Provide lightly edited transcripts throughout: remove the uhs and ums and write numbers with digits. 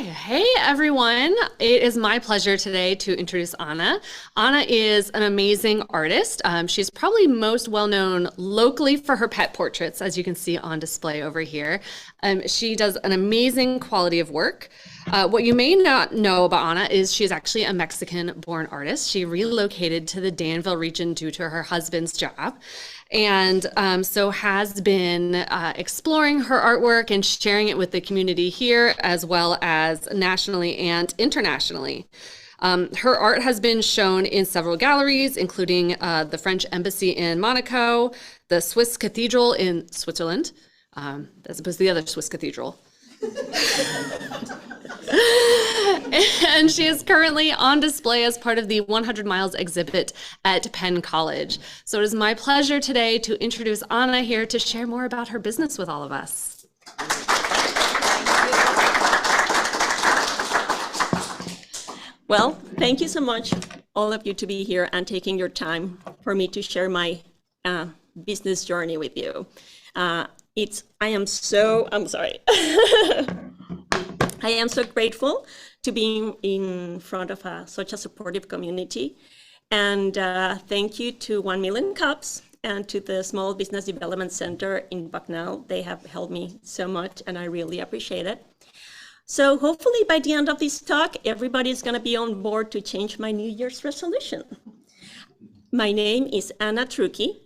Hey everyone. It is my pleasure today to introduce Anna. Anna is an amazing artist. She's probably most well known locally for her pet portraits, as you can see on display over here. She does an amazing quality of work. What you may not know about Anna is she's actually a Mexican-born artist. She relocated to the Danville region due to her husband's job, and so has been exploring her artwork and sharing it with the community here, as well as nationally and internationally. Her art has been shown in several galleries, including the French Embassy in Monaco, the Swiss Cathedral in Switzerland, as opposed to the other Swiss cathedral. And she is currently on display as part of the 100 Miles exhibit at Penn College. So it is my pleasure today to introduce Anna here to share more about her business with all of us. Well, thank you so much, all of you, to be here and taking your time for me to share my business journey with you. I'm sorry. I am so grateful to be in front of such a supportive community. And thank you to 1 Million Cups and to the Small Business Development Center in Bucknell. They have helped me so much, and I really appreciate it. So hopefully by the end of this talk, everybody's going to be on board to change my New Year's resolution. My name is Anna Trucchi,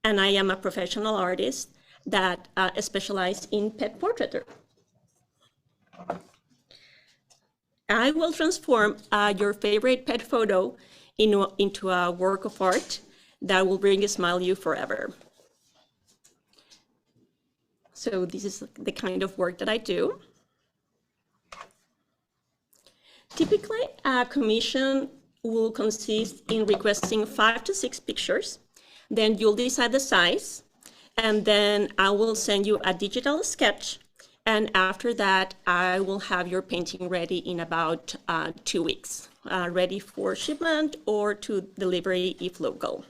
and I am a professional artist that specializes in pet portraiture. I will transform your favorite pet photo into a work of art that will bring a smile to you forever. So this is the kind of work that I do. Typically, a commission will consist in requesting 5 to 6 pictures. Then you'll decide the size, and then I will send you a digital sketch. And after that, I will have your painting ready in about 2 weeks, ready for shipment or to delivery if local.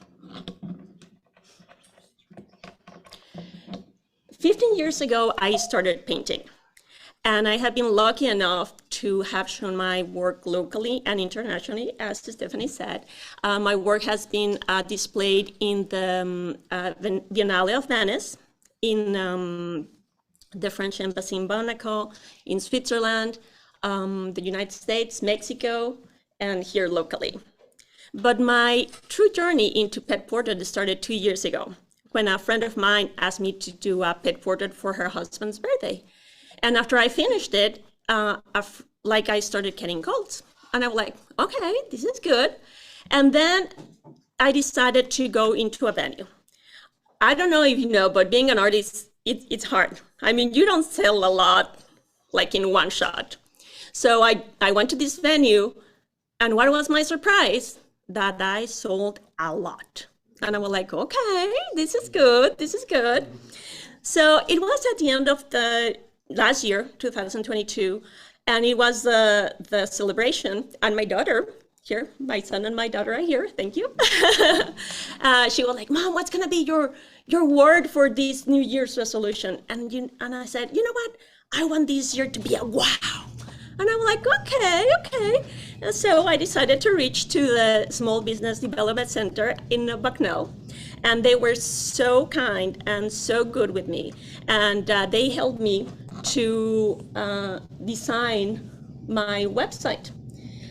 15 years ago, I started painting. And I have been lucky enough to have shown my work locally and internationally, as Stephanie said. My work has been displayed in the Biennale of Venice, in the French Embassy in Monaco, in Switzerland, the United States, Mexico, and here locally. But my true journey into pet portrait started 2 years ago, when a friend of mine asked me to do a pet portrait for her husband's birthday. And after I finished it, I started getting calls. And I was like, okay, this is good. And then I decided to go into a venue. I don't know if you know, but being an artist, it's hard. I mean, you don't sell a lot like in one shot. So I went to this venue, and what was my surprise? That I sold a lot. And I was like, okay, this is good, this is good. So it was at the end of the last year, 2022, and it was the celebration, and my daughter here, my son and my daughter are here, thank you. She was like, Mom, what's gonna be your word for this New Year's resolution? And I said, you know what? I want this year to be a wow. And I'm like, okay. And so I decided to reach to the Small Business Development Center in Bucknell. And they were so kind and so good with me. And they helped me to design my website.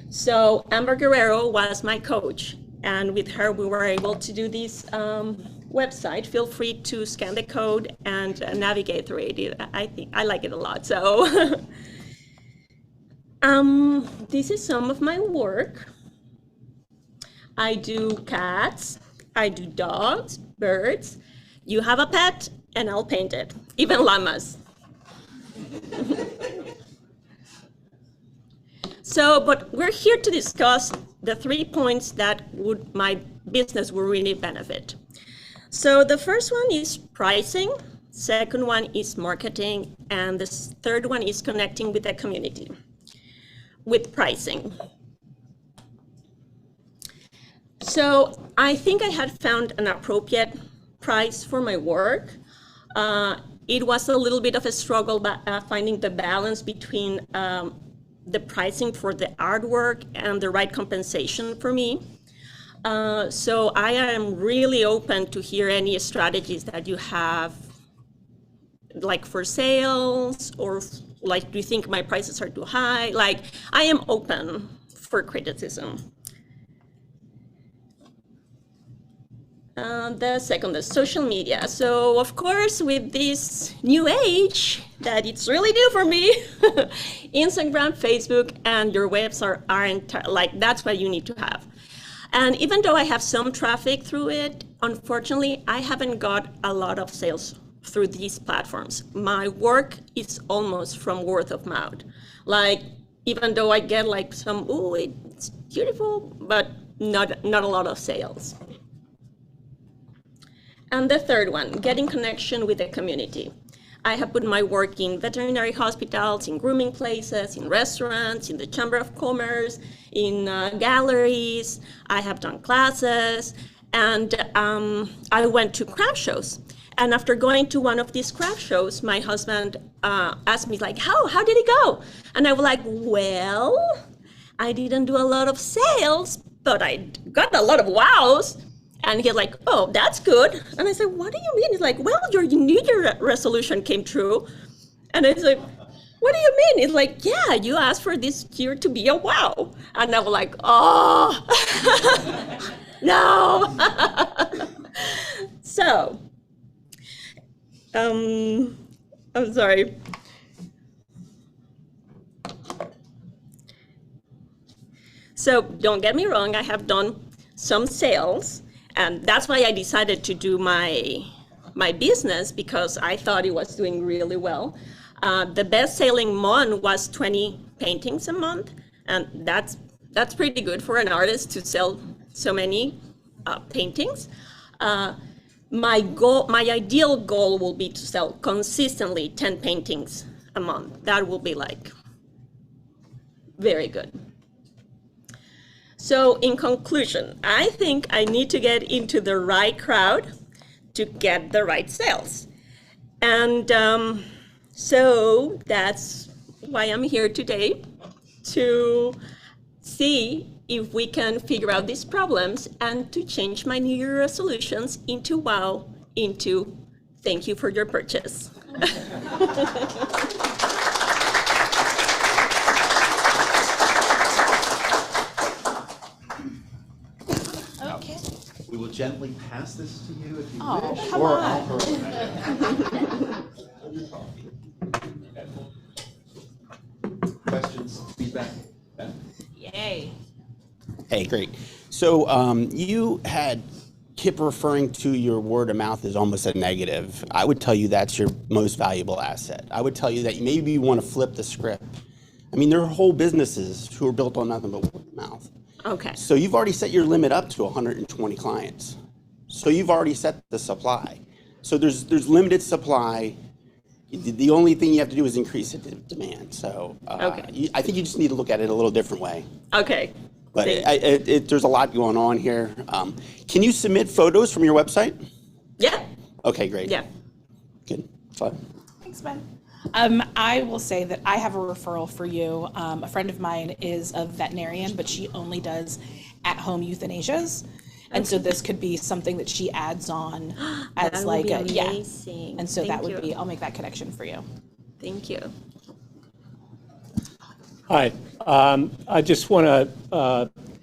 So Amber Guerrero was my coach. And with her, we were able to do this website. Feel free to scan the code and navigate through it. I think I like it a lot. So this is some of my work. I do cats, I do dogs, birds. You have a pet, and I'll paint it, even llamas. But we're here to discuss the 3 points that my business will really benefit. So the first one is pricing, second one is marketing, and the third one is connecting with the community. With pricing. So I think I had found an appropriate price for my work. It was a little bit of a struggle finding the balance between the pricing for the artwork and the right compensation for me. So I am really open to hear any strategies that you have, like for sales, or like, do you think my prices are too high? Like, I am open for criticism. The social media. So of course, with this new age that it's really new for me, Instagram, Facebook, and your website are like, that's what you need to have. And even though I have some traffic through it, unfortunately, I haven't got a lot of sales through these platforms. My work is almost from word of mouth. Like, even though I get like some, oh, it's beautiful, but not a lot of sales. And the third one, getting connection with the community. I have put my work in veterinary hospitals, in grooming places, in restaurants, in the Chamber of Commerce, in galleries. I have done classes, and I went to craft shows. And after going to one of these craft shows, my husband asked me, like, how did it go? And I was like, well, I didn't do a lot of sales, but I got a lot of wows. And he's like, oh, that's good. And I said, what do you mean? He's like, well, your New Year resolution came true. And I said, what do you mean? It's like, yeah, you asked for this year to be a wow. And I was like, oh, no. So, I'm sorry. So don't get me wrong, I have done some sales. And that's why I decided to do my business, because I thought it was doing really well. The best-selling month was 20 paintings a month, and that's pretty good for an artist to sell so many paintings. My ideal goal will be to sell consistently 10 paintings a month. That will be like very good. So in conclusion, I think I need to get into the right crowd to get the right sales. And so that's why I'm here today, to see if we can figure out these problems and to change my New Year resolutions into wow, into thank you for your purchase. We will gently pass this to you if you wish. Come or on. Questions, feedback? Yay. Hey, great. So you had kept referring to your word of mouth as almost a negative. I would tell you that's your most valuable asset. I would tell you that maybe you want to flip the script. I mean, there are whole businesses who are built on nothing but word of mouth. Okay. So you've already set your limit up to 120 clients. So you've already set the supply. So there's limited supply. The only thing you have to do is increase the demand. So Okay. I think you just need to look at it a little different way. Okay. But there's a lot going on here. Can you submit photos from your website? Yeah. Okay, great. Yeah. Good. Fine. Thanks, Ben. I will say that I have a referral for you. A friend of mine is a veterinarian, but she only does at-home euthanasias. And so this could be something that she adds on as That like would be a, amazing. And so Thank that would you. be, I'll make that connection for you. Thank you. Hi, I just want to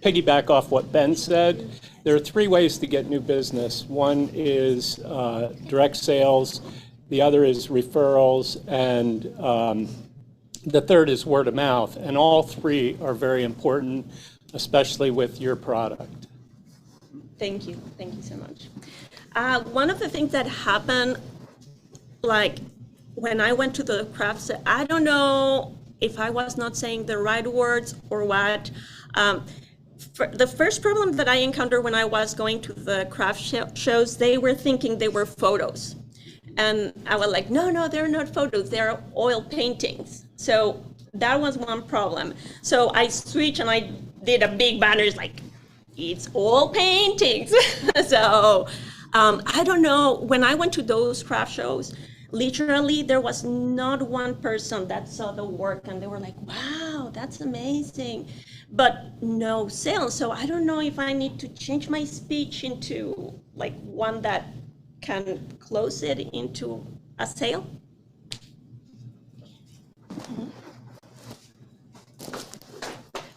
piggyback off what Ben said. There are three ways to get new business. One is direct sales, the other is referrals, and the third is word of mouth. And all three are very important, especially with your product. Thank you. Thank you so much. One of the things that happened, like when I went to the craft sale, I don't know if I was not saying the right words or what. The first problem that I encountered when I was going to the craft shows, they were thinking they were photos. And I was like, no, they're not photos, they're oil paintings. So that was one problem. So I switched and I did a big banner, it's like, it's oil paintings. So I don't know, when I went to those craft shows, Literally, there was not one person that saw the work and they were like, wow, that's amazing. But no sales. So I don't know if I need to change my speech into like one that can close it into a sale.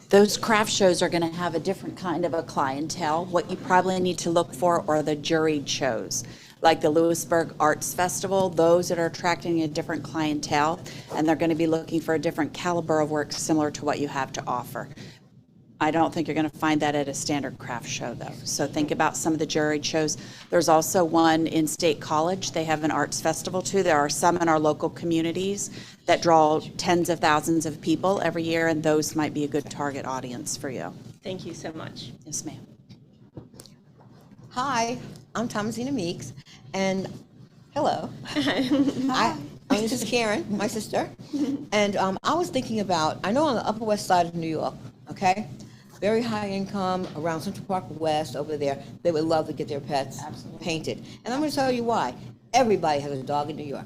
Those craft shows are going to have a different kind of a clientele. What you probably need to look for are the juried shows, like the Lewisburg Arts Festival. Those that are attracting a different clientele, and they're going to be looking for a different caliber of work similar to what you have to offer. I don't think you're going to find that at a standard craft show, though. So think about some of the juried shows. There's also one in State College. They have an arts festival, too. There are some in our local communities that draw tens of thousands of people every year, and those might be a good target audience for you. Thank you so much. Yes, ma'am. Hi, I'm Thomasina Meeks, and hello. This is Karen, my sister, and I was thinking about, I know on the Upper West Side of New York, okay, very high income, around Central Park West over there, they would love to get their pets painted. And I'm going to tell you why. Everybody has a dog in New York,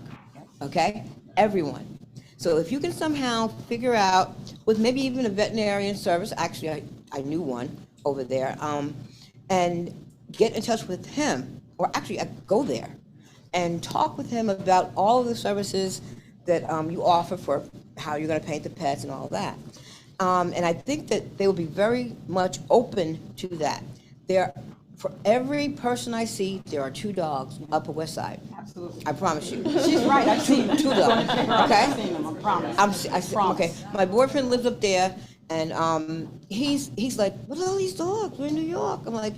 okay? Everyone. So if you can somehow figure out, with maybe even a veterinarian service, actually I knew one over there, and get in touch with him, or actually go there and talk with him about all of the services that you offer for how you're going to paint the pets and all that. And I think that they will be very much open to that. For every person I see, there are 2 dogs on Upper West Side. Absolutely. I promise you. She's right, I've seen them. 2 dogs, okay? I've seen them, I promise. Okay, my boyfriend lives up there, and he's like, what are all these dogs? We're in New York. I'm like,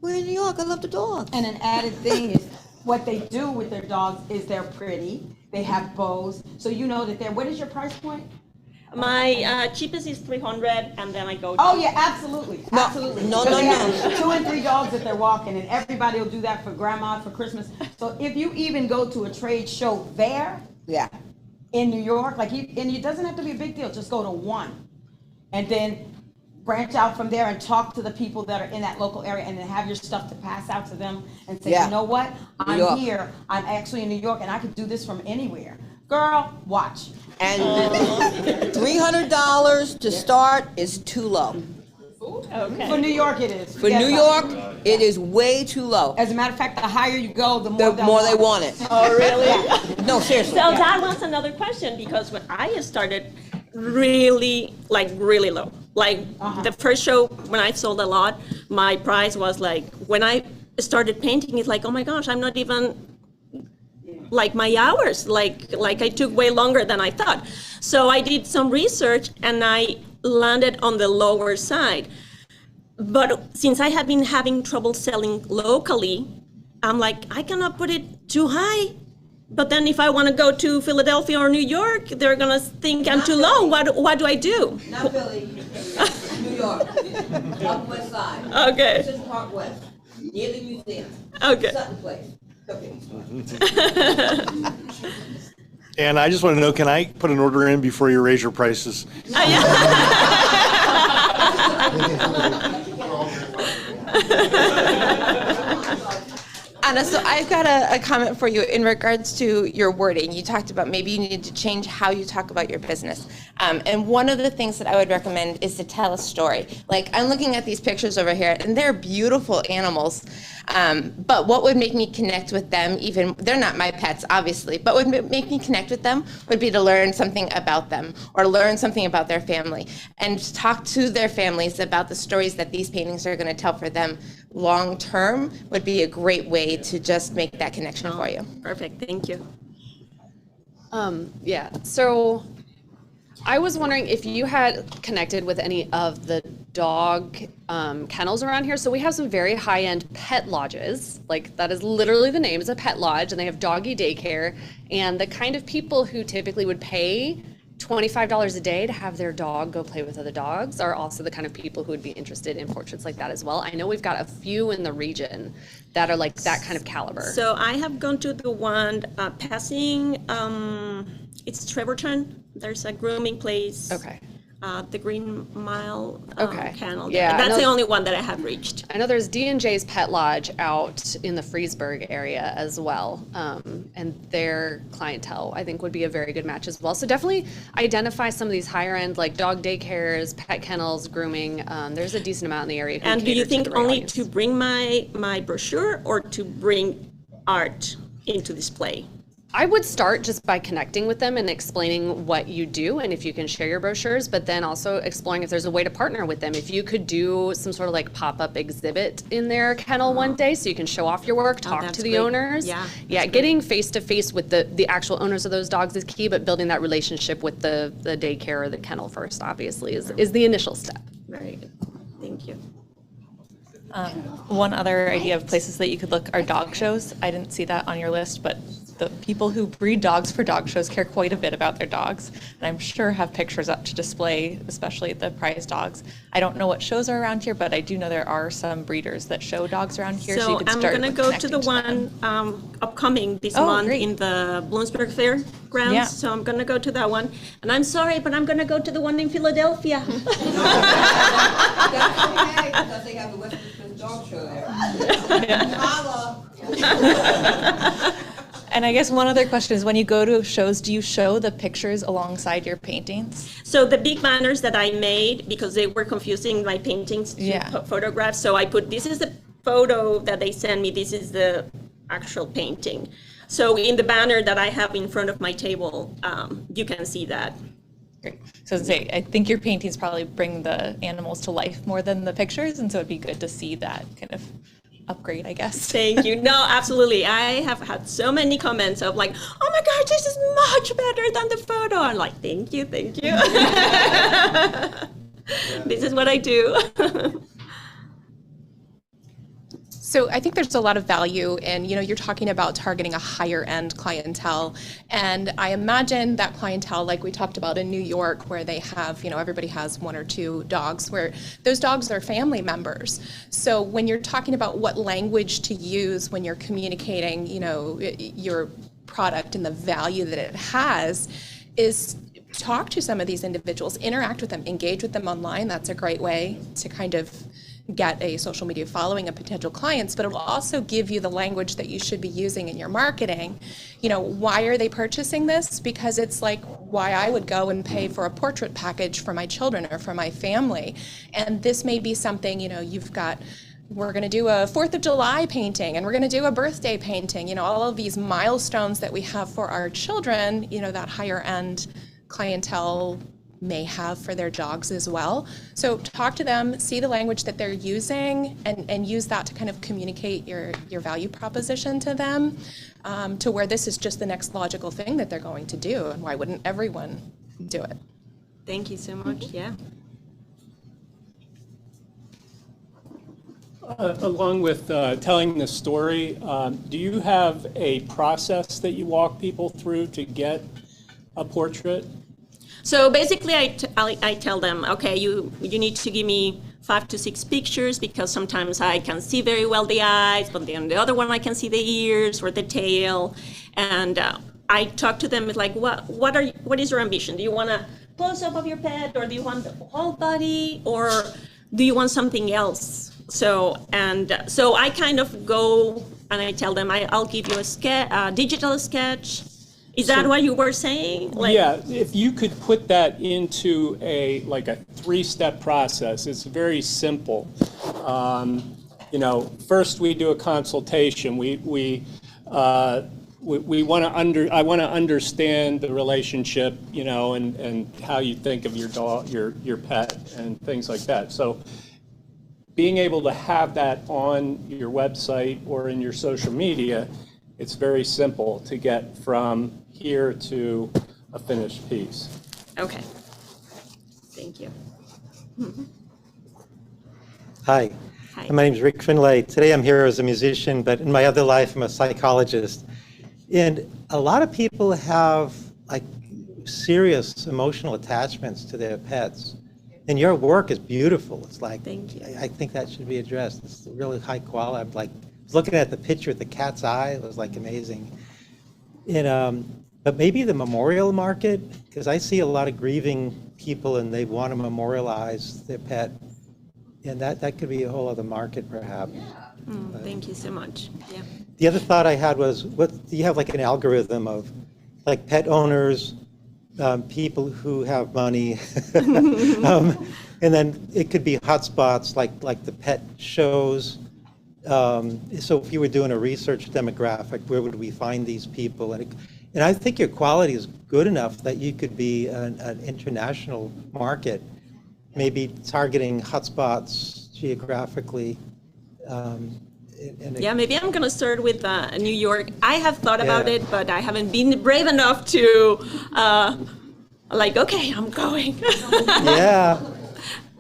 we're in New York, I love the dogs. And an added thing is, what they do with their dogs is they're pretty, they have bows, so you know that what is your price point? My cheapest is 300, and then I go. Oh yeah, absolutely, absolutely. No. They have 2 and 3 dogs that they're walking, and everybody will do that for grandma for Christmas. So if you even go to a trade show there, Yeah. in New York, and it doesn't have to be a big deal. Just go to one, and then branch out from there and talk to the people that are in that local area, and then have your stuff to pass out to them and say, Yeah. you know what? I'm York. here. I'm actually in New York, and I could do this from anywhere. Girl, watch. And $300 to start is too low. Okay. For New York, it is. For Forget New about York, it. it is way too low. As a matter of fact, the higher you go, the The more more they want it. Oh, really? No, seriously. So that was another question, because when I started, really low. Like the first show, when I sold a lot, my price was like, when I started painting, it's like, oh my gosh, I'm not even, like my hours, like I took way longer than I thought. So I did some research and I landed on the lower side. But since I have been having trouble selling locally, I'm like, I cannot put it too high. But then if I want to go to Philadelphia or New York, they're gonna think I'm too low. What do I do? Not Philly, New York, Upper West Side. Okay. Central Park West, near the museum. Okay. Sutton Place. Okay. And I just want to know, can I put an order in before you raise your prices? Anna, so I've got a comment for you in regards to your wording. You talked about maybe you need to change how you talk about your business. And one of the things that I would recommend is to tell a story. Like, I'm looking at these pictures over here, and they're beautiful animals. But what would make me connect with them, even, they're not my pets, obviously, but what would make me connect with them would be to learn something about them or learn something about their family and talk to their families about the stories that these paintings are going to tell for them long term would be a great way to just make that connection for you. Perfect, thank you. Yeah, so I was wondering if you had connected with any of the dog kennels around here. So we have some very high-end pet lodges, like that is literally the name, is a pet lodge, and they have doggy daycare. And the kind of people who typically would pay $25 a day to have their dog go play with other dogs are also the kind of people who would be interested in portraits like that as well. I know we've got a few in the region that are like that kind of caliber. So I have gone to the one passing, it's Trevorton. There's a grooming place. Okay. the Green Mile Okay. kennel. Yeah, I That's the know- only one that I have reached. I know there's D&J's Pet Lodge out in the Freesburg area as well, and their clientele I think would be a very good match as well. So definitely identify some of these higher end like dog daycares, pet kennels, grooming. There's a decent amount in the area. Who And do you cater to think the right only audience. to bring my brochure or to bring art into display? I would start just by connecting with them and explaining what you do and if you can share your brochures, but then also exploring if there's a way to partner with them. If you could do some sort of like pop-up exhibit in their kennel one day so you can show off your work, talk that's to the great. owners. Yeah, Yeah, getting face-to-face with the actual owners of those dogs is key, but building that relationship with the daycare or the kennel first, obviously, is the initial step. Very good. Thank you. One other idea of places that you could look are dog shows. I didn't see that on your list, but the people who breed dogs for dog shows care quite a bit about their dogs, and I'm sure have pictures up to display, especially the prize dogs. I don't know what shows are around here, but I do know there are some breeders that show dogs around here, so you So could I'm start gonna with go to the connecting one upcoming this Oh, month great. in the Bloomsburg Fairgrounds. Yeah. So I'm gonna go to that one. And I'm sorry, but I'm gonna go to the one in Philadelphia. That's okay, because they have the West Richmond Dog Show there. Holla. And I guess one other question is, when you go to shows, do you show the pictures alongside your paintings? So the big banners that I made, because they were confusing my paintings to Yeah. photographs, so I put, this is the photo that they sent me, this is the actual painting. So in the banner that I have in front of my table, you can see that. Great. So say, I think your paintings probably bring the animals to life more than the pictures, and so it'd be good to see that kind of upgrade, I guess. Thank you. No, absolutely. I have had so many comments of like, oh my God, this is much better than the photo. I'm like, thank you, thank you. This is what I do. So I think there's a lot of value in, you're talking about targeting a higher end clientele. And I imagine that clientele, like we talked about in New York, where they have, everybody has one or two dogs, where those dogs are family members. So when you're talking about what language to use when you're communicating, your product and the value that it has, is talk to some of these individuals, interact with them, engage with them online. That's a great way to kind of get a social media following of potential clients, but it will also give you the language that you should be using in your marketing. Why are they purchasing this? Because it's like why I would go and pay for a portrait package for my children or for my family. And this may be something, we're going to do a 4th of July painting, and we're going to do a birthday painting, all of these milestones that we have for our children, that higher end clientele may have for their dogs as well. So talk to them, see the language that they're using, and use that to kind of communicate your value proposition to them, to where this is just the next logical thing that they're going to do, and why wouldn't everyone do it? Thank you so much. Yeah. Along with telling the story, do you have a process that you walk people through to get a portrait? So basically, I tell them, okay, you need to give me 5 to 6 pictures, because sometimes I can see very well the eyes, but then the other one I can see the ears or the tail, and I talk to them like, what is your ambition? Do you want a close up of your pet, or do you want the whole body, or do you want something else? So I kind of go and I tell them I'll give you a digital sketch. Is that what you were saying? Yeah, if you could put that into a 3-step process, it's very simple. First we do a consultation. I want to understand the relationship, and how you think of your dog, your pet, and things like that. So being able to have that on your website or in your social media, it's very simple to get from here to a finished piece. Okay. Thank you. Hi. Hi. My name is Rick Finlay. Today I'm here as a musician, but in my other life I'm a psychologist. And a lot of people have serious emotional attachments to their pets. And your work is beautiful. It's Thank you. I think that should be addressed. It's really high quality. I'm looking at the picture with the cat's eye. It was amazing. And But maybe the memorial market, because I see a lot of grieving people and they want to memorialize their pet. And that could be a whole other market perhaps. Thank you so much. Yeah. The other thought I had was, do you have like an algorithm of like pet owners, people who have money, and then it could be hotspots like the pet shows. So if you were doing a research demographic, where would we find these people? And I think your quality is good enough that you could be an international market, maybe targeting hotspots geographically. Yeah, maybe I'm gonna start with New York. I have thought about it, but I haven't been brave enough to, okay, I'm going. Yeah.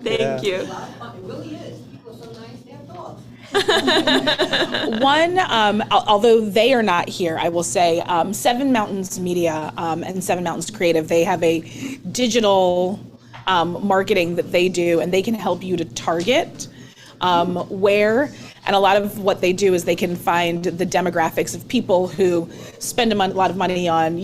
Thank you. It really is. People are so nice, they have dogs. One, although they are not here, I will say Seven Mountains Media and Seven Mountains Creative, they have a digital marketing that they do, and they can help you to target where. And a lot of what they do is they can find the demographics of people who spend a lot of money on,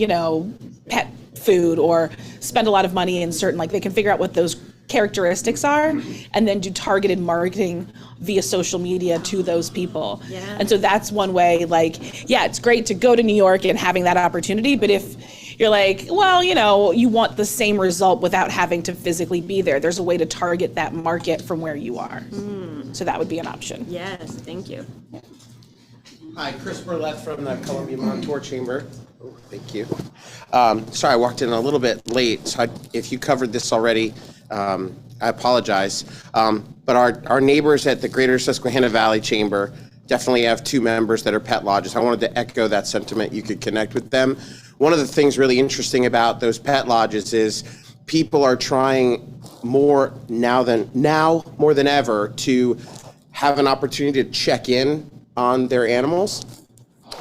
pet food, or spend a lot of money in certain, they can figure out what those characteristics are and then do targeted marketing via social media to those people. Yeah. And so that's one way, it's great to go to New York and having that opportunity, but if you're you want the same result without having to physically be there, there's a way to target that market from where you are. So that would be an option. Yes, thank you. Hi, Chris Burlett from the Columbia Montour Chamber. Oh, thank you. Sorry, I walked in a little bit late, so if you covered this already, I apologize. But our neighbors at the Greater Susquehanna Valley Chamber definitely have 2 members that are pet lodges. I wanted to echo that sentiment. You could connect with them. One of the things really interesting about those pet lodges is people are trying more now more than ever to have an opportunity to check in on their animals.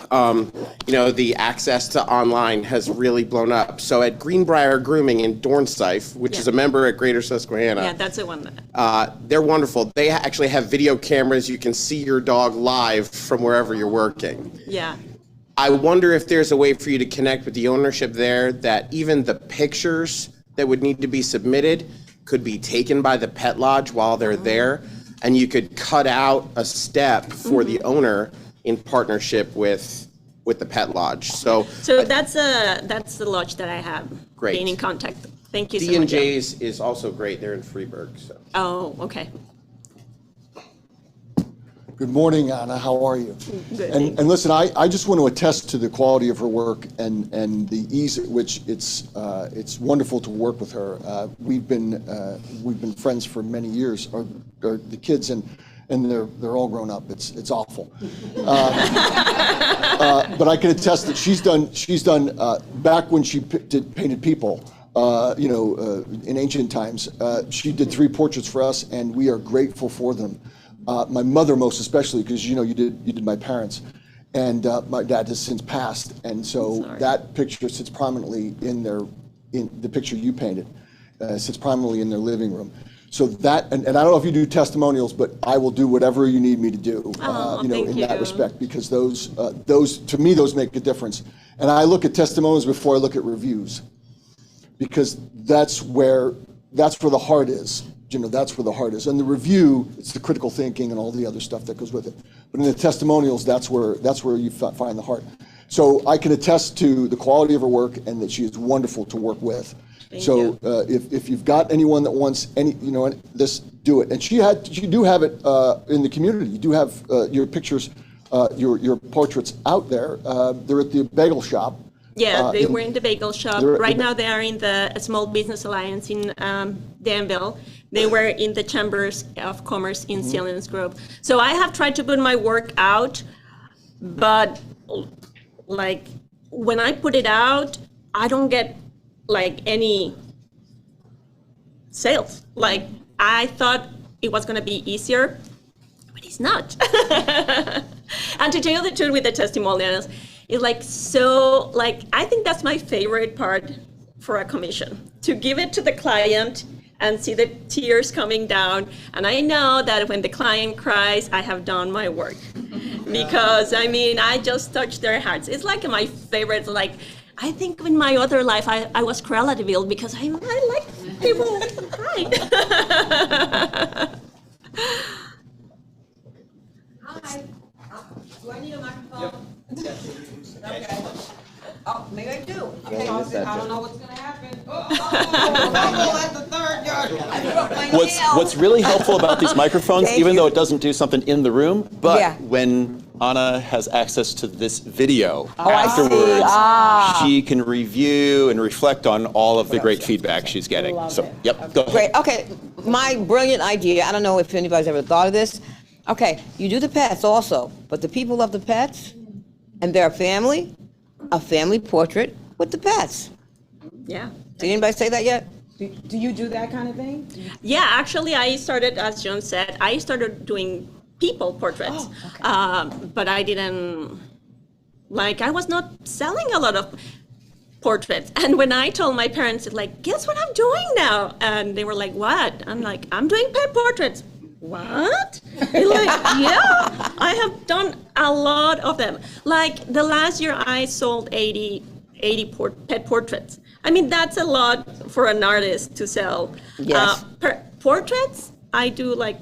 The access to online has really blown up. So at Greenbrier Grooming in Dornsife, which is a member at Greater Susquehanna. Yeah, that's the one. They're wonderful. They actually have video cameras. You can see your dog live from wherever you're working. Yeah. I wonder if there's a way for you to connect with the ownership there, that even the pictures that would need to be submitted could be taken by the pet lodge while they're there, and you could cut out a step for the owner in partnership with the pet lodge. So that's the lodge that I have Great. been in contact. Thank you so much. D&J's is also great. They're in Freeburg. So. Oh, okay. Good morning, Anna. How are you? Good. And listen, I just want to attest to the quality of her work and the ease at which it's wonderful to work with her. We've been friends for many years. The kids and they're all grown up. It's awful. But I can attest that she's done back when she painted people. In ancient times, she did 3 portraits for us, and we are grateful for them. My mother most especially, because you did my parents, and my dad has since passed, and so that picture sits prominently in the picture you painted, sits prominently in their living room. So that, and I don't know if you do testimonials, but I will do whatever you need me to do, in that respect, because those to me those make a difference. And I look at testimonials before I look at reviews, because that's where the heart is. That's where the heart is. And the review, it's the critical thinking and all the other stuff that goes with it. But in the testimonials, that's where you find the heart. So I can attest to the quality of her work and that she is wonderful to work with. So if you've got anyone that wants this, do it. And you do have it in the community. You do have your pictures, your portraits out there. They're at the bagel shop. Yeah, they were in the bagel shop. Right now they are in the Small Business Alliance in Danville. They were in the Chambers of Commerce in Salinas Grove. So I have tried to put my work out, but when I put it out, I don't get any sales. I thought it was gonna be easier, but it's not. And to tell you the truth with the testimonials, it's I think that's my favorite part for a commission, to give it to the client and see the tears coming down. And I know that when the client cries, I have done my work. Because I just touched their hearts. It's my favorite, I think in my other life, I was Cruella de Vil because I like people. Hi. Hi. Do I need a microphone? Okay. Oh, maybe I do. Okay. I don't know what's gonna happen. Fumble at the 3rd yard. What's really helpful about these microphones, Thank even you. though it doesn't do something in the room, but Yeah. when Anna has access to this video I see. afterwards, she can review and reflect on all of the great feedback she's getting. So, yep, go ahead. Great. Okay. My brilliant idea. I don't know if anybody's ever thought of this. Okay, you do the pets also, but the people love the pets and their family, a family portrait with the pets. Yeah. Did anybody say that yet? Do you do that kind of thing? Yeah, actually, I started, as John said, I started doing people portraits. But I didn't, I was not selling a lot of portraits. And when I told my parents, like, guess what I'm doing now? And they were like, what? I'm like, I'm doing pet portraits. What? They're like, yeah, I have done a lot of them. Like the last year I sold 80 pet portraits. I mean, that's a lot for an artist to sell. Yes. Portraits, I do like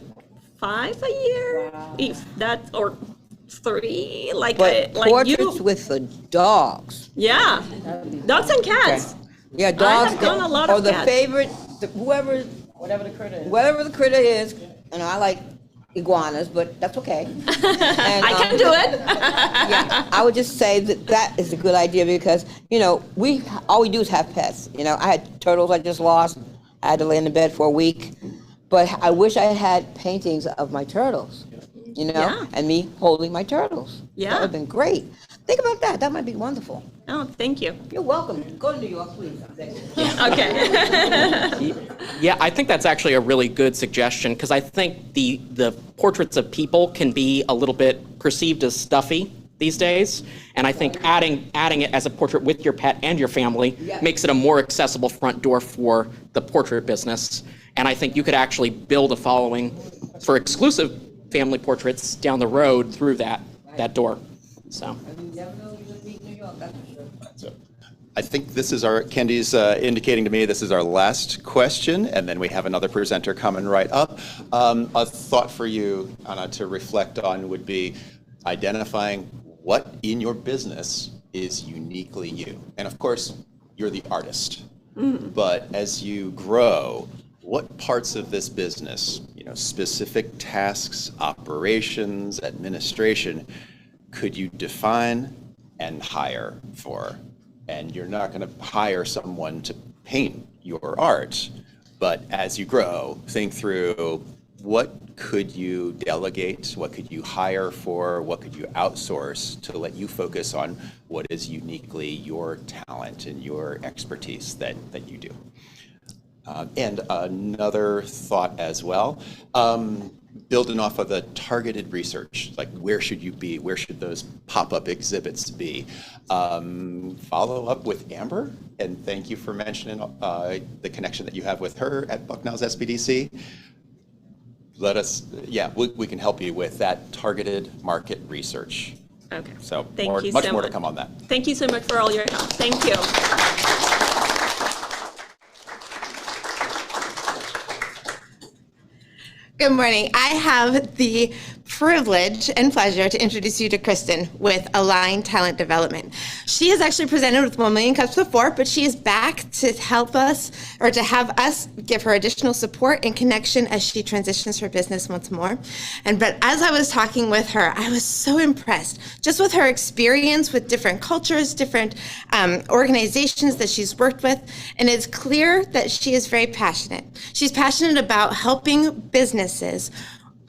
5 a year, if that, or 3, like Portraits you. with the dogs. Yeah, dogs and cats. Yeah, dogs. I have done a lot or of the cats. favorite, whoever Whatever the critter is. and I like iguanas, but that's okay. And, I can do it. Yeah, I would just say that is a good idea because, all we do is have pets. I had turtles I just lost. I had to lay in the bed for a week. But I wish I had paintings of my turtles, Yeah. and me holding my turtles. Yeah. That would have been great. Think about that. That might be wonderful. Oh, thank you. You're welcome. Go to New York, please. Okay. Yeah, I think that's actually a really good suggestion because I think the portraits of people can be a little bit perceived as stuffy these days, and I think adding it as a portrait with your pet and your family makes it a more accessible front door for the portrait business. And I think you could actually build a following for exclusive family portraits down the road through that door. So. I think this is Candy's indicating to me this is our last question, and then we have another presenter coming right up. A thought for you, Anna, to reflect on would be identifying what in your business is uniquely you. And of course, you're the artist. But as you grow, what parts of this business, specific tasks, operations, administration, could you define and hire for? And you're not going to hire someone to paint your art, but as you grow, think through what could you delegate, what could you hire for, what could you outsource to let you focus on what is uniquely your talent and your expertise that you do. And another thought as well, building off of the targeted research, like where should you be? Where should those pop-up exhibits be? Follow up with Amber, and thank you for mentioning the connection that you have with her at Bucknell's SBDC. Let us, we can help you with that targeted market research. Okay. So Thank you much so more to much. come on that. Thank you so much for all your help. Thank you. Good morning. I have the privilege and pleasure to introduce you to Kristen with Align Talent Development. She has actually presented with 1 Million Cups before, but she is back to help us, or to have us give her additional support and connection as she transitions her business once more. But as I was talking with her, I was so impressed just with her experience with different cultures, different organizations that she's worked with, and it's clear that she is very passionate. She's passionate about helping businesses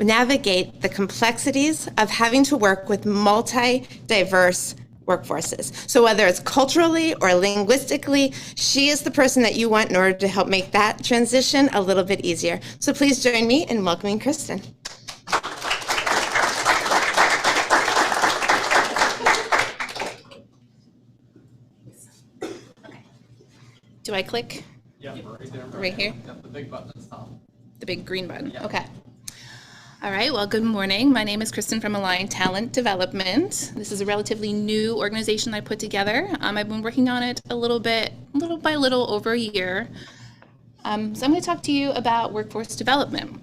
navigate the complexities of having to work with multi-diverse workforces. So whether it's culturally or linguistically, she is the person that you want in order to help make that transition a little bit easier. So please join me in welcoming Kristen. Do I click? Yeah, right there. Right here? Yep, the big button at the top. The big green button, okay. All right, well, good morning. My name is Kristen from Align Talent Development. This is a relatively new organization I put together. I've been working on it little by little, over a year. So I'm going to talk to you about workforce development.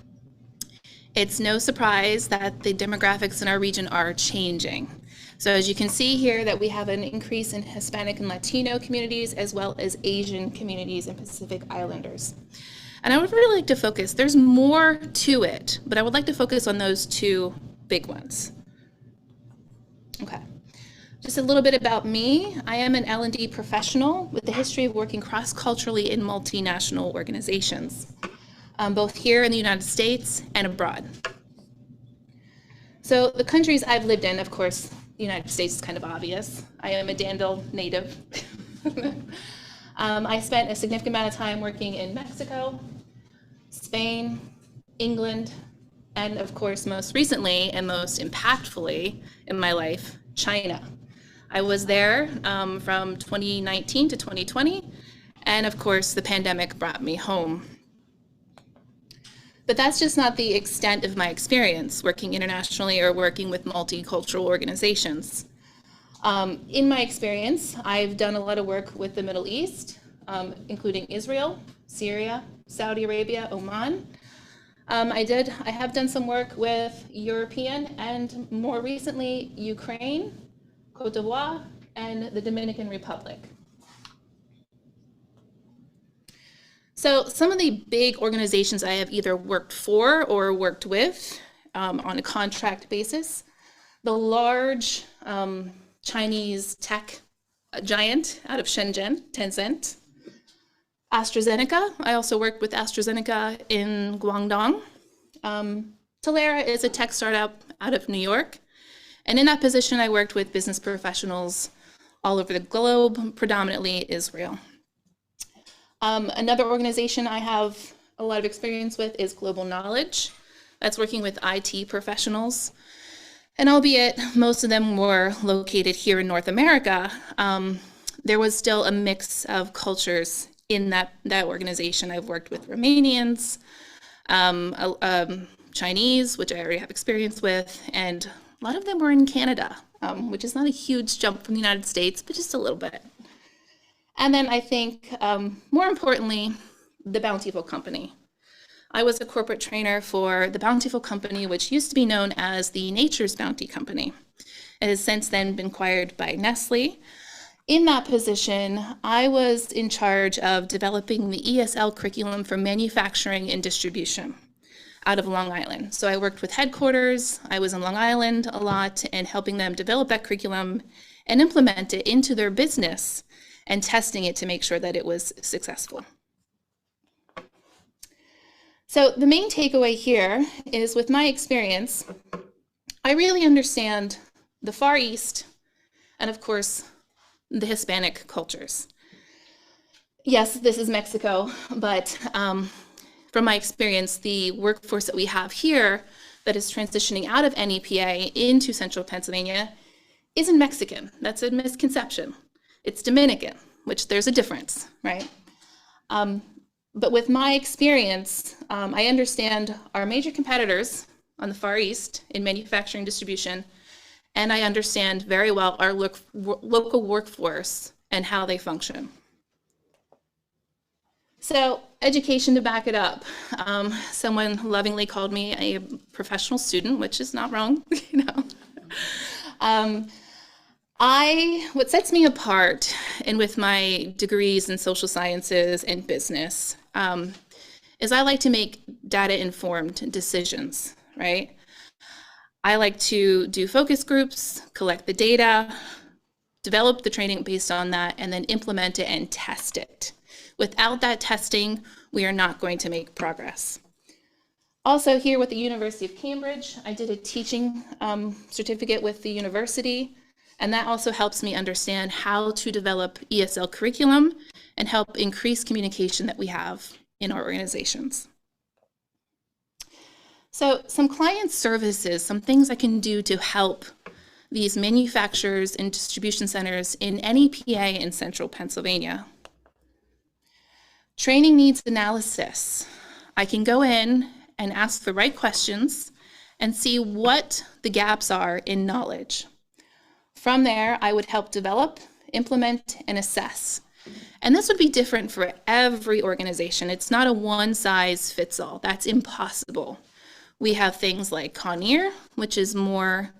It's no surprise that the demographics in our region are changing. So as you can see here that we have an increase in Hispanic and Latino communities as well as Asian communities and Pacific Islanders. And I would really like to focus, there's more to it, but I would like to focus on those two big ones. Okay. Just a little bit about me. I am an L&D professional with a history of working cross-culturally in multinational organizations, both here in the United States and abroad. So the countries I've lived in, of course, the United States is kind of obvious. I am a Danville native. I spent a significant amount of time working in Mexico, Spain, England, and of course, most recently and most impactfully in my life, China. I was there from 2019 to 2020, and of course, the pandemic brought me home. But that's just not the extent of my experience working internationally or working with multicultural organizations. In my experience, I've done a lot of work with the Middle East, including Israel, Syria, Saudi Arabia, Oman. I have done some work with European and more recently Ukraine, Cote d'Ivoire, and the Dominican Republic. So some of the big organizations I have either worked for or worked with on a contract basis, the large Chinese tech giant out of Shenzhen, Tencent. AstraZeneca, I also worked with AstraZeneca in Guangdong. Talera is a tech startup out of New York. And in that position, I worked with business professionals all over the globe, predominantly Israel. Another organization I have a lot of experience with is Global Knowledge. That's working with IT professionals. And albeit most of them were located here in North America, there was still a mix of cultures in that organization. I've worked with Romanians, Chinese, which I already have experience with, and a lot of them were in Canada, which is not a huge jump from the United States, but just a little bit. And then I think, more importantly, the Bountiful Company. I was a corporate trainer for the Bountiful Company, which used to be known as the Nature's Bounty Company. It has since then been acquired by Nestle. In that position, I was in charge of developing the ESL curriculum for manufacturing and distribution out of Long Island. So I worked with headquarters, I was in Long Island a lot, and helping them develop that curriculum and implement it into their business and testing it to make sure that it was successful. So the main takeaway here is, with my experience, I really understand the Far East and, of course, the Hispanic cultures. Yes, this is Mexico, but from my experience, the workforce that we have here that is transitioning out of NEPA into Central Pennsylvania isn't Mexican. That's a misconception. It's Dominican, which there's a difference, right? But with my experience, I understand our major competitors on the Far East in manufacturing distribution, and I understand very well our local workforce and how they function. So education to back it up. Someone lovingly called me a professional student, which is not wrong, you know. What sets me apart, and with my degrees in social sciences and business, is I like to make data-informed decisions, right? I like to do focus groups, collect the data, develop the training based on that, and then implement it and test it. Without that testing, we are not going to make progress. Also here with the University of Cambridge, I did a teaching certificate with the university, and that also helps me understand how to develop ESL curriculum and help increase communication that we have in our organizations. So some client services, some things I can do to help these manufacturers and distribution centers in NEPA in Central Pennsylvania. Training needs analysis. I can go in and ask the right questions and see what the gaps are in knowledge. From there, I would help develop, implement, and assess. And this would be different for every organization. It's not a one-size-fits-all. That's impossible. We have things like Conair, which is more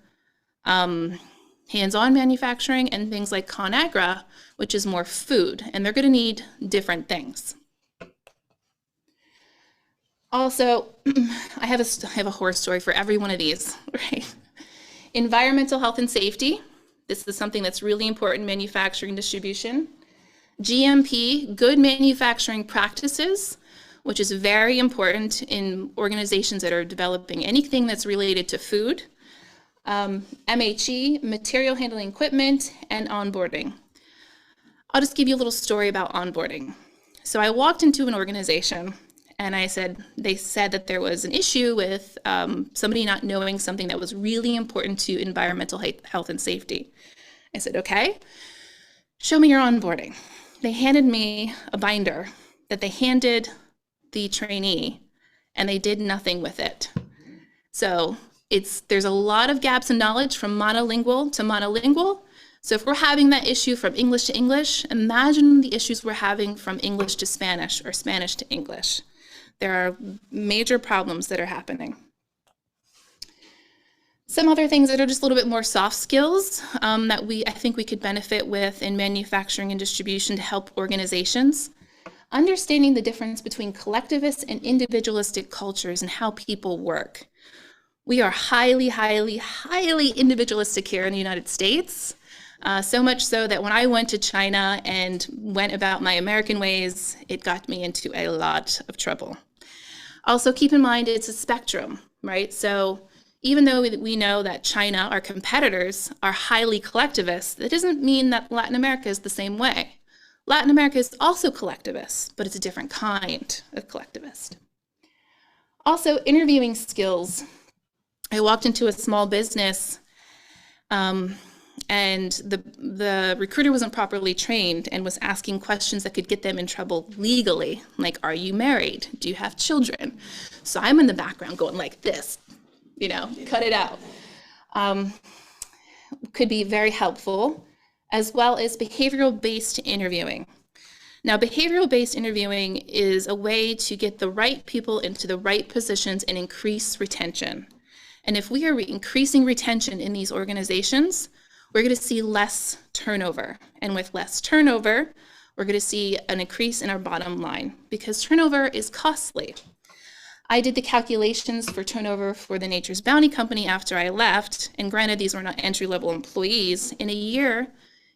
hands-on manufacturing, and things like ConAgra, which is more food, and they're going to need different things. Also, I have a horror story for every one of these, right? Environmental health and safety. This is something that's really important in manufacturing distribution. GMP, good manufacturing practices, which is very important in organizations that are developing anything that's related to food. MHE, material handling equipment, and onboarding. I'll just give you a little story about onboarding. So I walked into an organization and they said that there was an issue with somebody not knowing something that was really important to environmental health and safety. I said, okay, show me your onboarding. They handed me a binder that they handed the trainee, and they did nothing with it. So there's a lot of gaps in knowledge from monolingual to monolingual. So if we're having that issue from English to English, imagine the issues we're having from English to Spanish or Spanish to English. There are major problems that are happening. Some other things that are just a little bit more soft skills that I think we could benefit with in manufacturing and distribution to help organizations. Understanding the difference between collectivist and individualistic cultures and how people work. We are highly, highly, highly individualistic here in the United States. So much so that when I went to China and went about my American ways, it got me into a lot of trouble. Also, keep in mind it's a spectrum, right? So even though we know that China, our competitors, are highly collectivist, that doesn't mean that Latin America is the same way. Latin America is also collectivist, but it's a different kind of collectivist. Also, interviewing skills. I walked into a small business and the recruiter wasn't properly trained and was asking questions that could get them in trouble legally, like, are you married? Do you have children? So I'm in the background going like this, cut it out. Could be very helpful, as well as behavioral-based interviewing. Now, behavioral-based interviewing is a way to get the right people into the right positions and increase retention. And if we are increasing retention in these organizations, we're going to see less turnover. And with less turnover, we're going to see an increase in our bottom line because turnover is costly. I did the calculations for turnover for the Nature's Bounty Company after I left, and granted, these were not entry-level employees. In a year,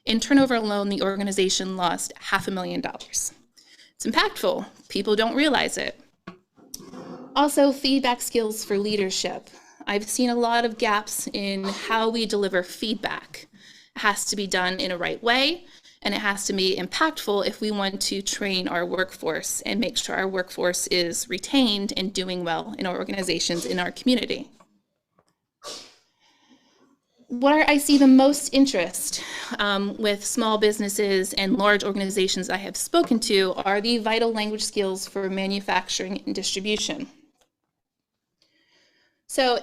in turnover alone, the organization lost $500,000. It's impactful. People don't realize it. Also, feedback skills for leadership. I've seen a lot of gaps in how we deliver feedback. It has to be done in a right way, and it has to be impactful if we want to train our workforce and make sure our workforce is retained and doing well in our organizations, in our community. Where I see the most interest with small businesses and large organizations I have spoken to are the vital language skills for manufacturing and distribution. So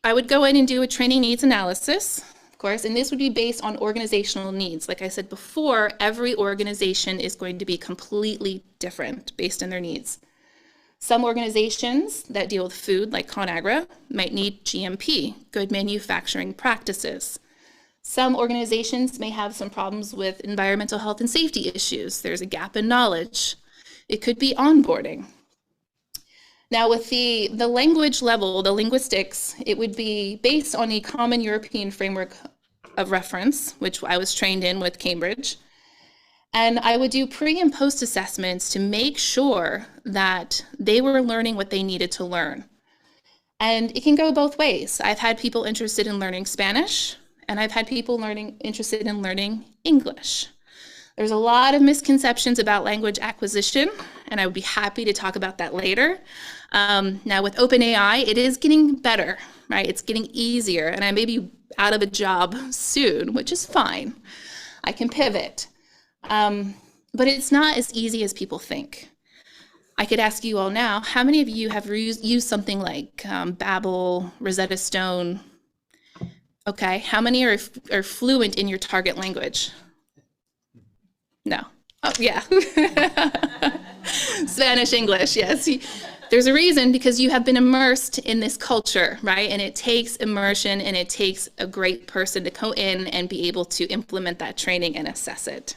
I would go in and do a training needs analysis, of course, and this would be based on organizational needs. Like I said before, every organization is going to be completely different based on their needs. Some organizations that deal with food, like ConAgra, might need GMP, good manufacturing practices. Some organizations may have some problems with environmental health and safety issues. There's a gap in knowledge. It could be onboarding. Now with the language level, the linguistics, it would be based on a common European framework of reference, which I was trained in with Cambridge. And I would do pre and post assessments to make sure that they were learning what they needed to learn. And it can go both ways. I've had people interested in learning Spanish, and I've had people interested in learning English. There's a lot of misconceptions about language acquisition, and I would be happy to talk about that later. Now with OpenAI, it is getting better, right? It's getting easier, and I may be out of a job soon, which is fine. I can pivot. But it's not as easy as people think. I could ask you all now, how many of you have used something like Babbel, Rosetta Stone? Okay, how many are fluent in your target language? No. Oh, yeah. Spanish, English, yes. There's a reason, because you have been immersed in this culture, right? And it takes immersion, and it takes a great person to go in and be able to implement that training and assess it.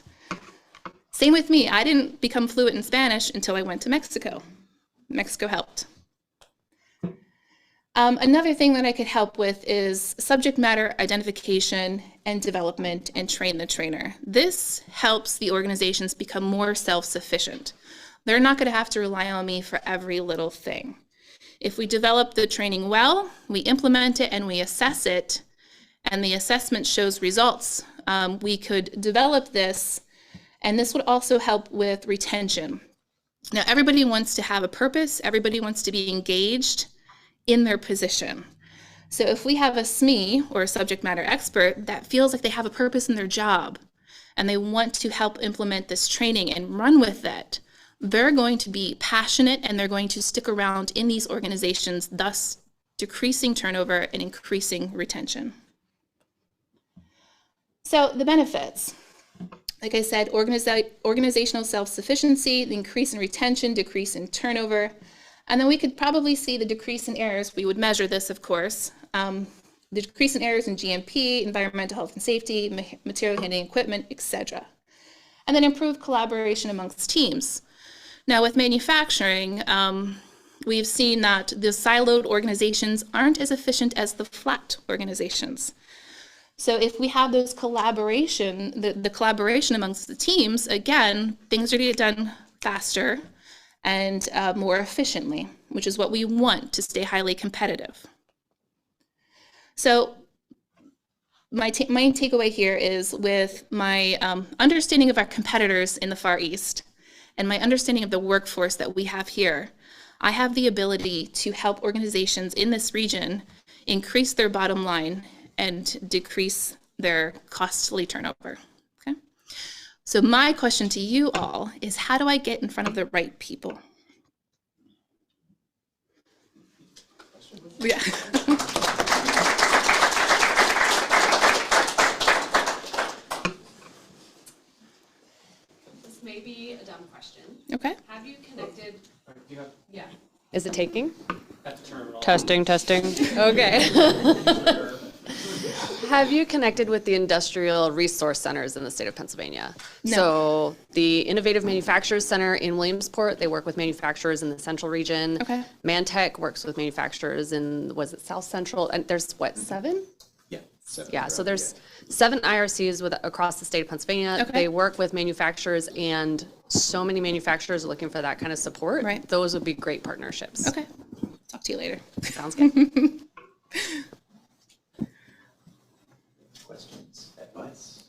Same with me. I didn't become fluent in Spanish until I went to Mexico. Mexico helped. Another thing that I could help with is subject matter identification and development, and train the trainer. This helps the organizations become more self-sufficient. They're not going to have to rely on me for every little thing. If we develop the training well, we implement it and we assess it, and the assessment shows results, we could develop this, and this would also help with retention. Now, everybody wants to have a purpose. Everybody wants to be engaged in their position. So if we have a SME, or a subject matter expert, that feels like they have a purpose in their job, and they want to help implement this training and run with it, they're going to be passionate, and they're going to stick around in these organizations, thus decreasing turnover and increasing retention. So the benefits. Like I said, organizational self-sufficiency, the increase in retention, decrease in turnover, and then we could probably see the decrease in errors. We would measure this, of course. The decrease in errors in GMP, environmental health and safety, material handling equipment, etc. And then improved collaboration amongst teams. Now with manufacturing, we've seen that the siloed organizations aren't as efficient as the flat organizations. So if we have those collaboration, the collaboration amongst the teams, again, things are going to get done faster and more efficiently, which is what we want to stay highly competitive. So my main takeaway here is, with my understanding of our competitors in the Far East and my understanding of the workforce that we have here, I have the ability to help organizations in this region increase their bottom line and decrease their costly turnover. Okay? So my question to you all is, how do I get in front of the right people? Yeah. This may be a dumb question. Okay. Have you connected? Yeah. Is it taking? That's a terminal. Testing. Okay. Have you connected with the industrial resource centers in the state of Pennsylvania? No. So the Innovative Manufacturers Center in Williamsport, they work with manufacturers in the central region. Okay. Mantech works with manufacturers in, was it South Central? And there's what, 7? Yeah. Yeah, so there's 7 IRCs across the state of Pennsylvania. Okay. They work with manufacturers, and so many manufacturers are looking for that kind of support. Right. Those would be great partnerships. Okay. Talk to you later. Sounds good. Questions, advice?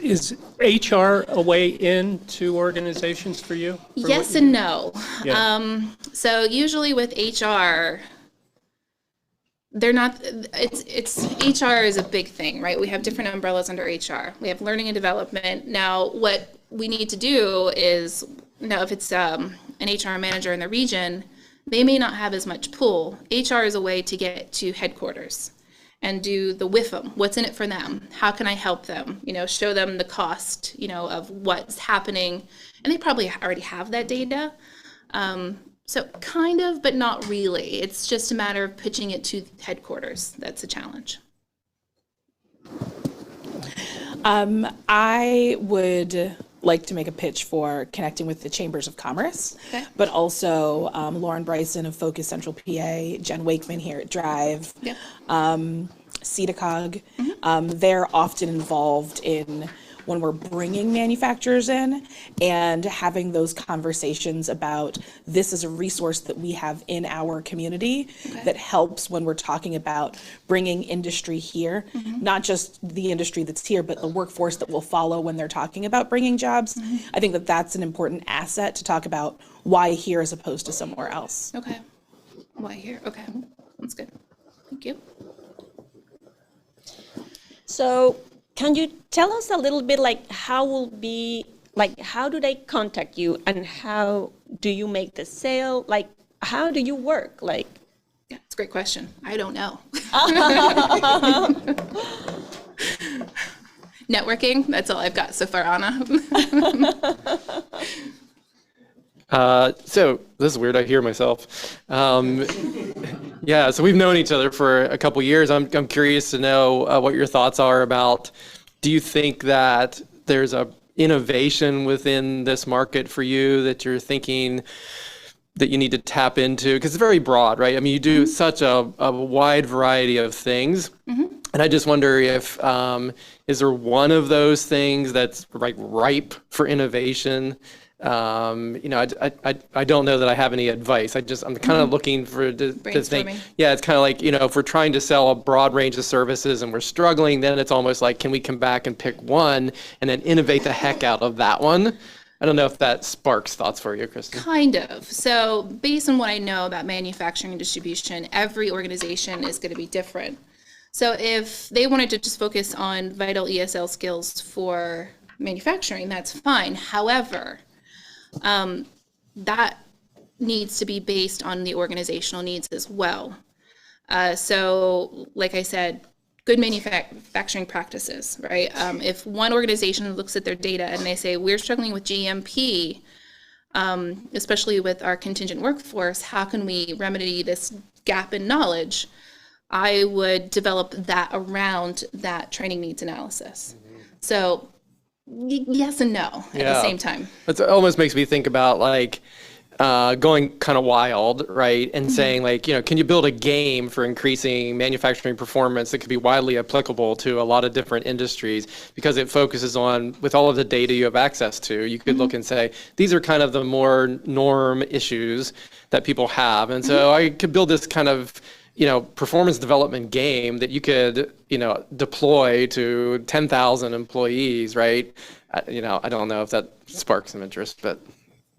Is HR a way into organizations for you? For Yes what you and do? no. Yeah. So usually with HR, they're not, it's HR is a big thing, right? We have different umbrellas under HR. We have learning and development. Now, what we need to do is, now if it's an HR manager in the region, they may not have as much pull. HR is a way to get to headquarters and do the with them. What's in it for them? How can I help them? Show them the cost, of what's happening. And they probably already have that data. So kind of, but not really. It's just a matter of pitching it to headquarters. That's a challenge. I would like to make a pitch for connecting with the Chambers of Commerce, Okay. but also Lauren Bryson of Focus Central PA, Jen Wakeman here at Drive, Yep. CEDACOG. They're often involved in when we're bringing manufacturers in and having those conversations about, this is a resource that we have in our community that helps when we're talking about bringing industry here, not just the industry that's here, but the workforce that will follow when they're talking about bringing jobs. I think that that's an important asset to talk about why here as opposed to somewhere else. Okay. Why here? Okay. That's good. Thank you. So can you tell us a little bit, like, how will be like, how do they contact you, and how do you make the sale? Like, how do you work? Like, Yeah, it's a great question. I don't know. Networking, that's all I've got so far, Anna. So this is weird. I hear myself. Yeah, so we've known each other for a couple years. I'm curious to know what your thoughts are about. Do you think that there's a innovation within this market for you that you're thinking that you need to tap into? Because it's very broad, right? I mean, you do such a wide variety of things. And I just wonder if, is there one of those things that's like ripe for innovation? You know, I don't know that I have any advice. I'm kind of looking for to think. Yeah, it's kind of like, you know, if we're trying to sell a broad range of services and we're struggling, then it's almost like, can we come back and pick one and then innovate the heck out of that one? I don't know if that sparks thoughts for you, Kristen. Kind of. So based on what I know about manufacturing and distribution, every organization is going to be different. So if they wanted to just focus on vital ESL skills for manufacturing, that's fine. However, that needs to be based on the organizational needs as well. So like I said, good manufacturing practices, right? If one organization looks at their data and they say, we're struggling with GMP, especially with our contingent workforce, how can we remedy this gap in knowledge? I would develop that around that training needs analysis. So yes and no at the same time. It almost makes me think about like going kind of wild, right? And saying like, you know, can you build a game for increasing manufacturing performance that could be widely applicable to a lot of different industries, because it focuses on, with all of the data you have access to, you could look and say, these are kind of the more norm issues that people have. And so I could build this kind of, you know, performance development game that you could, you know, deploy to 10,000 employees, right? You know, I don't know if that sparks some interest, but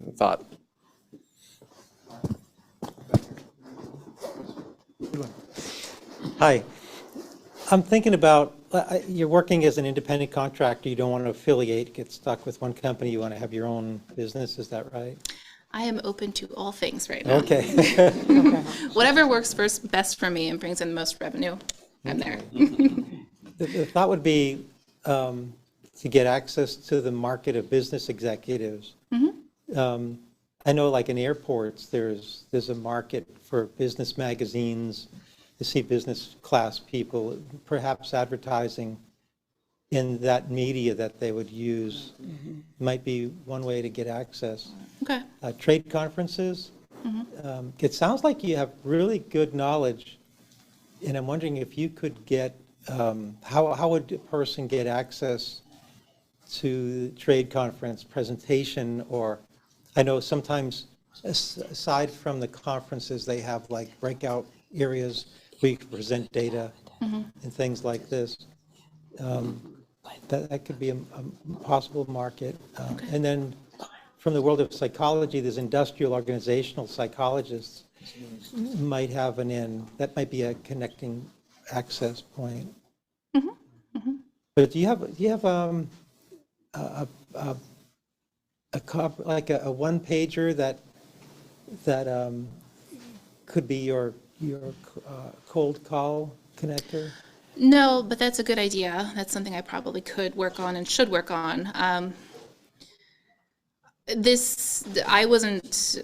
I thought. Hi. I'm thinking about, you're working as an independent contractor. You don't want to affiliate, get stuck with one company. You want to have your own business. Is that right? I am open to all things right now. Okay. Whatever works best for me and brings in the most revenue, I'm there. The thought would be to get access to the market of business executives. I know, like in airports, there's a market for business magazines to see business class people, perhaps advertising in that media that they would use might be one way to get access. Okay. Trade conferences. It sounds like you have really good knowledge, and I'm wondering if you could get, how would a person get access to the trade conference presentation? Or I know sometimes, aside from the conferences, they have like breakout areas where you can present data and things like this. That could be a possible market. And then from the world of psychology, there's industrial organizational psychologists might have an in. That might be a connecting access point. But do you have like a one pager that could be your cold call connector? No, but that's a good idea. That's something I probably could work on and should work on. I wasn't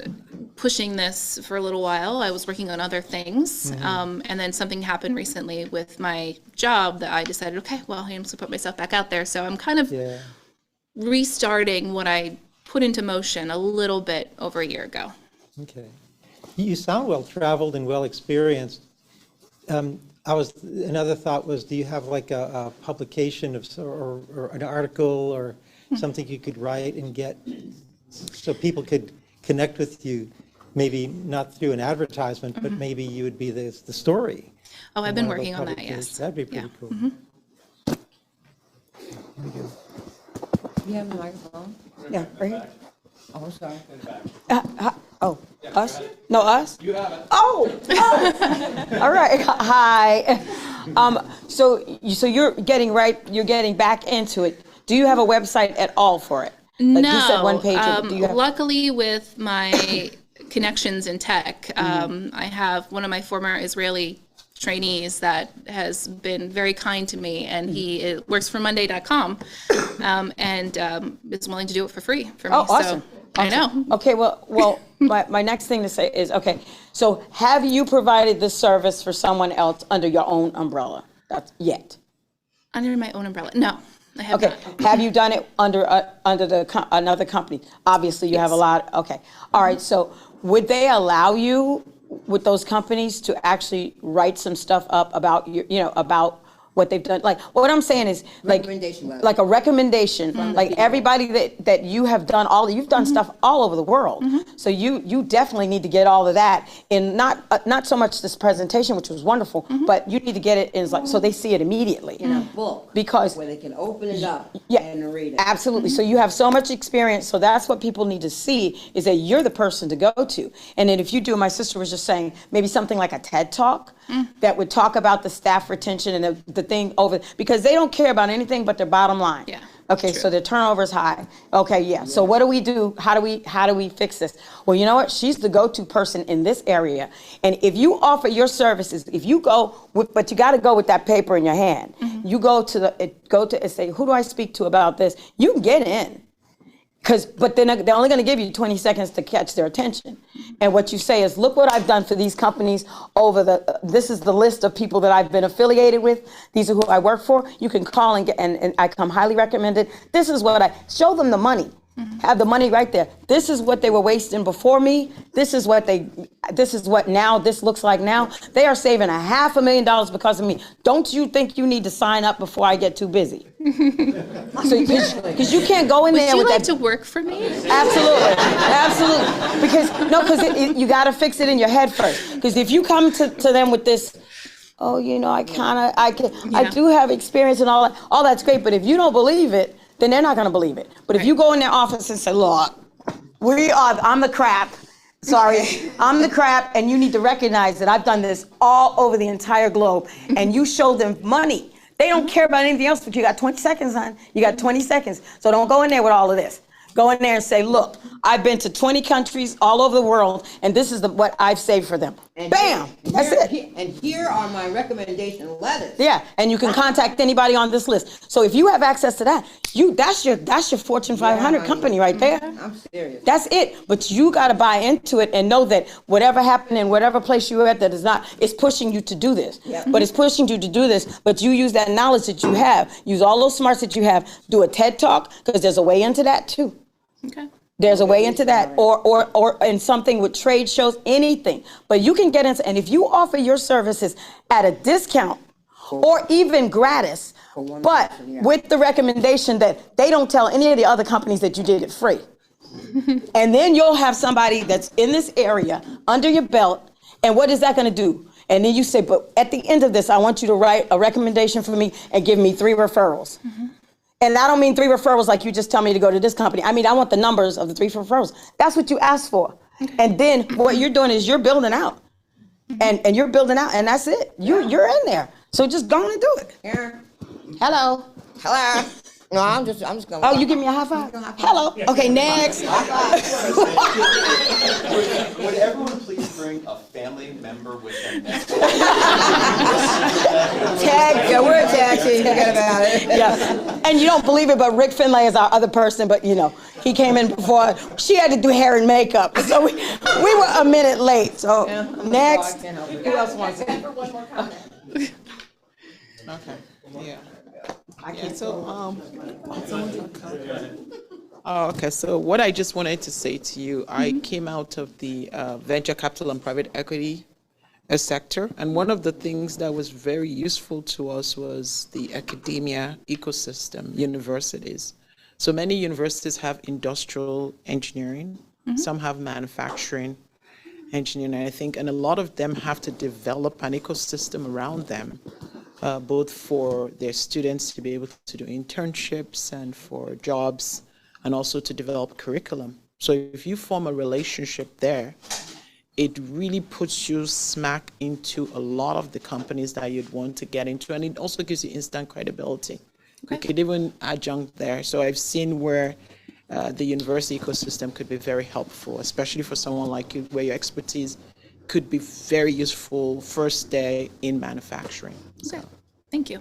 pushing this for a little while. I was working on other things. And then something happened recently with my job that I decided, okay, well, I'm just gonna put myself back out there. So I'm kind of restarting what I put into motion a little bit over a year ago. Okay. You sound well-traveled and well-experienced. Another thought was, do you have like a publication or an article or something you could write and get so people could connect with you, maybe not through an advertisement, but maybe you would be the story? Oh, I've been working on that, yes. That'd be pretty cool. You have a microphone? Yeah, right here. Oh, sorry. Us? No, us? You have it. Oh! All right. Hi. So you're getting back into it. Do you have a website at all for it? Like No, you said one page. Do you have? luckily with my connections in tech, I have one of my former Israeli trainees that has been very kind to me, and he works for Monday.com, and is willing to do it for free for me. Oh, awesome. So I know. Okay, well, my next thing to say is, okay, so have you provided this service for someone else under your own umbrella? That's yet. Under my own umbrella? No, I have Okay, not. have you done it under another company? Obviously, you have a lot. Okay, all right. So would they allow you with those companies to actually write some stuff up about about what they've done? Like what I'm saying is Recommendation letter. like a recommendation, like everybody that you have done you've done stuff all over the world. So you definitely need to get all of that in not so much this presentation, which was wonderful, but you need to get it in so they see it immediately. In a book. Because where they can open it up yeah, and read it. absolutely. So you have so much experience. So that's what people need to see is that you're the person to go to. And then if you do, my sister was just saying, maybe something like a TED Talk that would talk about the staff retention and the thing over, because they don't care about anything but their bottom line. Yeah. Okay, so their turnover is high. Okay, yeah. So what do we do? How do we fix this? Well, you know what? She's the go-to person in this area. And if you offer your services, if you go with, but you got to go with that paper in your hand. You go to and say, who do I speak to about this? You can get in. But they're only going to give you 20 seconds to catch their attention. And what you say is, look what I've done for these companies this is the list of people that I've been affiliated with. These are who I work for. You can call and I come highly recommended. This is what show them the money. Have the money right there. This is what they were wasting before me. This is what now this looks like now. They are saving $500,000 because of me. Don't you think you need to sign up before I get too busy? Because you can't go in there Would with you like that. to work for me? Absolutely. Because you got to fix it in your head first. Because if you come to them with this, oh, I do have experience and all that's great. But if you don't believe it, then they're not going to believe it. But if you go in their office and say, look, I'm the crap. Sorry, I'm the crap, and you need to recognize that I've done this all over the entire globe, and you show them money. They don't care about anything else, but you got 20 seconds, hon. You got 20 seconds. So don't go in there with all of this. Go in there and say, look, I've been to 20 countries all over the world, and this is what I've saved for them. Bam! That's it. And here are my recommendation letters. Yeah, and you can contact anybody on this list. So if you have access to that, that's your Fortune 500 company right there. I'm serious. That's it. But you got to buy into it and know that whatever happened in whatever place you're at it's pushing you to do this. Yep. But it's pushing you to do this, but you use that knowledge that you have. Use all those smarts that you have. Do a TED Talk, because there's a way into that too. Okay. There's a way into that, or in something with trade shows, anything. But you can get into, and if you offer your services at a discount or even gratis, but with the recommendation that they don't tell any of the other companies that you did it free. And then you'll have somebody that's in this area under your belt, and what is that going to do? And then you say, but at the end of this, I want you to write a recommendation for me and give me 3 referrals. And I don't mean 3 referrals like you just tell me to go to this company. I mean, I want the numbers of the 3 referrals. That's what you asked for. And then what you're doing is you're building out. And you're building out, and that's it. You're in there. So just go on and do it. Here. Hello. Hello. No, I'm just going. Oh, you give me a high five? Hello. Okay, next. Would everyone please bring a family member with them next to Yeah, we're a taxi. Forget about it. Yeah. And you don't believe it, but Rick Finlay is our other person, but he came in before. She had to do hair and makeup. So we were a minute late. So next. Who else wants it? Okay. Yeah. Okay. So okay. So what I just wanted to say to you, I came out of the venture capital and private equity sector, and one of the things that was very useful to us was the academia ecosystem, universities. So many universities have industrial engineering, some have manufacturing engineering, I think, and a lot of them have to develop an ecosystem around them, both for their students to be able to do internships and for jobs, and also to develop curriculum. So if you form a relationship there, it really puts you smack into a lot of the companies that you'd want to get into, and it also gives you instant credibility. You could even adjunct there. So I've seen where the university ecosystem could be very helpful, especially for someone like you, where your expertise could be very useful first day in manufacturing. Okay, thank you.